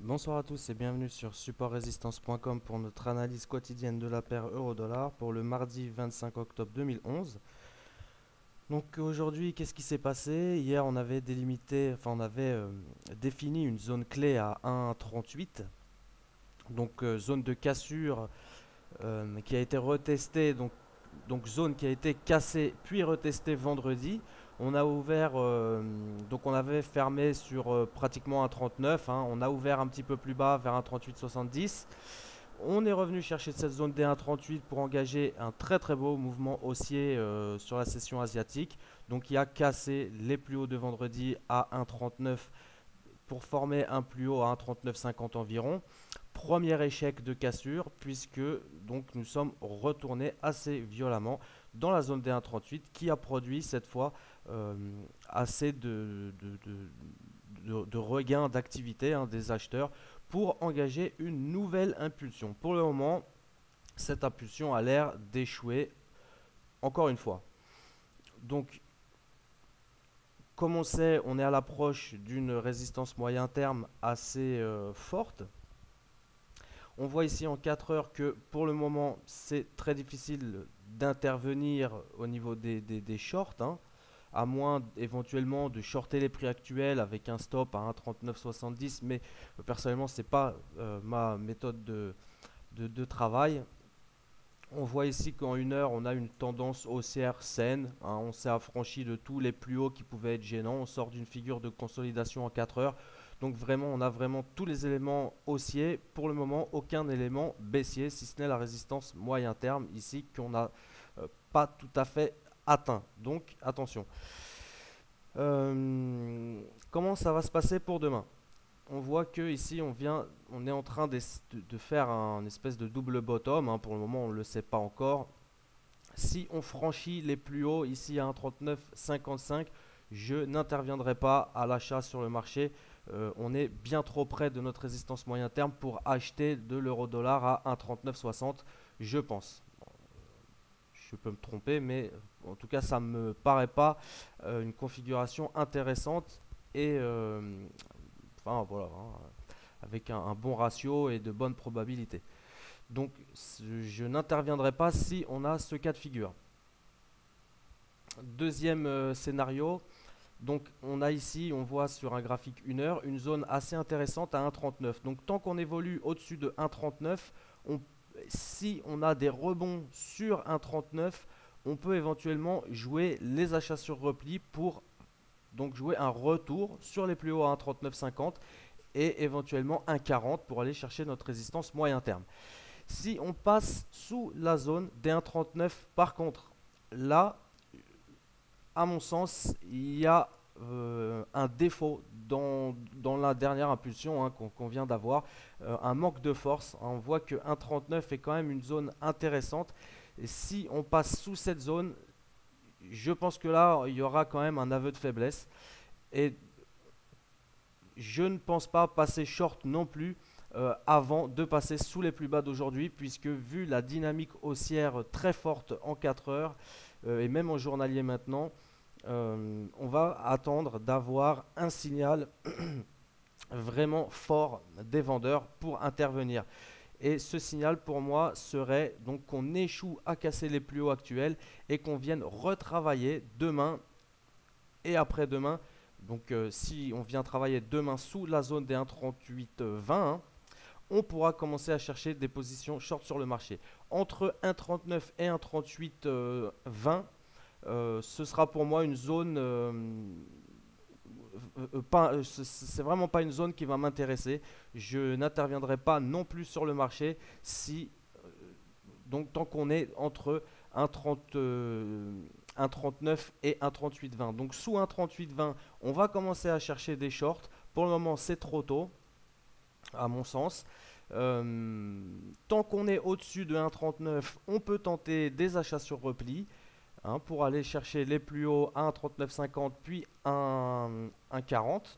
Bonsoir à tous et bienvenue sur supportresistance.com pour notre analyse quotidienne de la paire euro-dollar pour le mardi 25 octobre 2011. Donc aujourd'hui, qu'est-ce qui s'est passé? Hier, on avait défini une zone clé à 1,38, donc zone de cassure qui a été retestée, donc zone qui a été cassée puis retestée vendredi. On a ouvert, donc on avait fermé sur pratiquement un 39, hein. On a ouvert un petit peu plus bas vers un 38,70. On est revenu chercher cette zone des 1,38 pour engager un très très beau mouvement haussier sur la session asiatique. Donc il a cassé les plus hauts de vendredi à 1,39 pour former un plus haut à 1,3950 environ. Premier échec de cassure puisque donc nous sommes retournés assez violemment dans la zone des 1,38 qui a produit cette fois euh, assez de regain d'activité, hein, des acheteurs pour engager une nouvelle impulsion. Pour le moment, cette impulsion a l'air d'échouer encore une fois. Donc, comme on sait, on est à l'approche d'une résistance moyen terme assez forte. On voit ici en 4 heures que pour le moment, c'est très difficile d'intervenir au niveau des shorts, hein, à moins éventuellement de shorter les prix actuels avec un stop à 1,3970. Mais personnellement, ce n'est pas ma méthode de travail. On voit ici qu'en 1 heure, on a une tendance haussière saine, hein. On s'est affranchi de tous les plus hauts qui pouvaient être gênants. On sort d'une figure de consolidation en 4 heures. Donc vraiment, on a vraiment tous les éléments haussiers. Pour le moment, aucun élément baissier, si ce n'est la résistance moyen terme ici qu'on n'a pas tout à fait atteint. Donc attention. Comment ça va se passer pour demain? On voit que ici on est en train de faire un espèce de double bottom, hein. Pour le moment, on ne le sait pas encore. Si on franchit les plus hauts ici à 1,3955, je n'interviendrai pas à l'achat sur le marché. On est bien trop près de notre résistance moyen terme pour acheter de l'euro-dollar à 1,3960, je pense. Je peux me tromper, mais en tout cas, ça ne me paraît pas une configuration intéressante et enfin voilà, hein, avec un bon ratio et de bonnes probabilités. Donc je n'interviendrai pas si on a ce cas de figure. Deuxième scénario, donc on a ici, on voit sur un graphique 1 heure, une zone assez intéressante à 1,39. Donc tant qu'on évolue au-dessus de 1,39, si on a des rebonds sur 1,39, on peut éventuellement jouer les achats sur repli pour donc jouer un retour sur les plus hauts à 1,3950 et éventuellement 1,40 pour aller chercher notre résistance moyen terme. Si on passe sous la zone des 1,39, par contre, là, à mon sens, il y a un défaut dans la dernière impulsion, hein, qu'on vient d'avoir, un manque de force. On voit que 1,39 est quand même une zone intéressante. Et si on passe sous cette zone, je pense que là, il y aura quand même un aveu de faiblesse. Et je ne pense pas passer short non plus avant de passer sous les plus bas d'aujourd'hui, puisque vu la dynamique haussière très forte en 4 heures, et même en journalier maintenant, on va attendre d'avoir un signal vraiment fort des vendeurs pour intervenir. Et ce signal pour moi serait donc qu'on échoue à casser les plus hauts actuels et qu'on vienne retravailler demain et après-demain. Donc si on vient travailler demain sous la zone des 1,3820, hein, on pourra commencer à chercher des positions short sur le marché. Entre 1,39 et 1,3820, ce sera pour moi une zone c'est vraiment pas une zone qui va m'intéresser. Je n'interviendrai pas non plus sur le marché si donc tant qu'on est entre 1,30, 1,39 et 1,3820. Donc sous 1,3820, on va commencer à chercher des shorts. Pour le moment, c'est trop tôt, à mon sens. Tant qu'on est au-dessus de 1,39, on peut tenter des achats sur repli, hein, pour aller chercher les plus hauts à 1,3950 puis 1,40.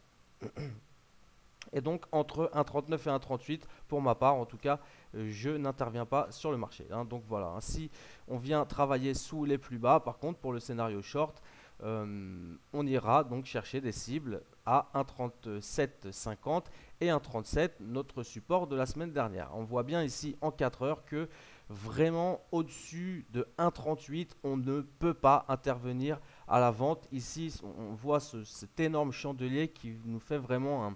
Et donc entre 1,39 et 1,38, pour ma part en tout cas, je n'interviens pas sur le marché, hein. Donc voilà, hein, si on vient travailler sous les plus bas, par contre pour le scénario short, on ira donc chercher des cibles à 1,3750 et 1,37 notre support de la semaine dernière. On voit bien ici en 4 heures que vraiment au-dessus de 1,38 on ne peut pas intervenir à la vente. Ici on voit cet énorme chandelier qui nous fait vraiment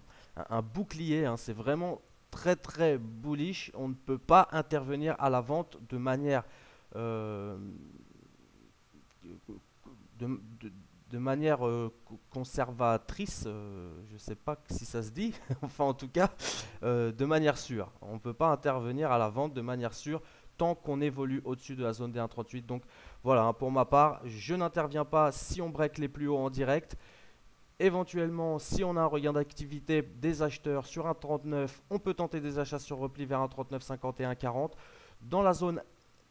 un bouclier, hein. C'est vraiment très très bullish. On ne peut pas intervenir à la vente de manière euh, de, de- de manière conservatrice, je ne sais pas si ça se dit, enfin en tout cas, de manière sûre. On ne peut pas intervenir à la vente de manière sûre tant qu'on évolue au-dessus de la zone des 1,38. Donc voilà, hein, pour ma part, je n'interviens pas si on break les plus hauts en direct. Éventuellement, si on a un regain d'activité des acheteurs sur 1,39, on peut tenter des achats sur repli vers 1,3950 et 1,40. Dans la zone,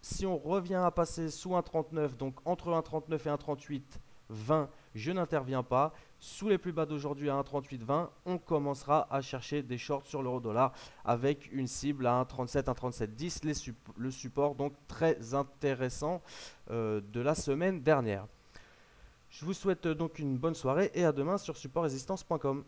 si on revient à passer sous 1,39, donc entre 1,39 et 1,38, 20, je n'interviens pas. Sous les plus bas d'aujourd'hui à 1,3820, on commencera à chercher des shorts sur l'euro-dollar avec une cible à 1,37, 1,3710, le support donc très intéressant de la semaine dernière. Je vous souhaite donc une bonne soirée et à demain sur supportrésistance.com.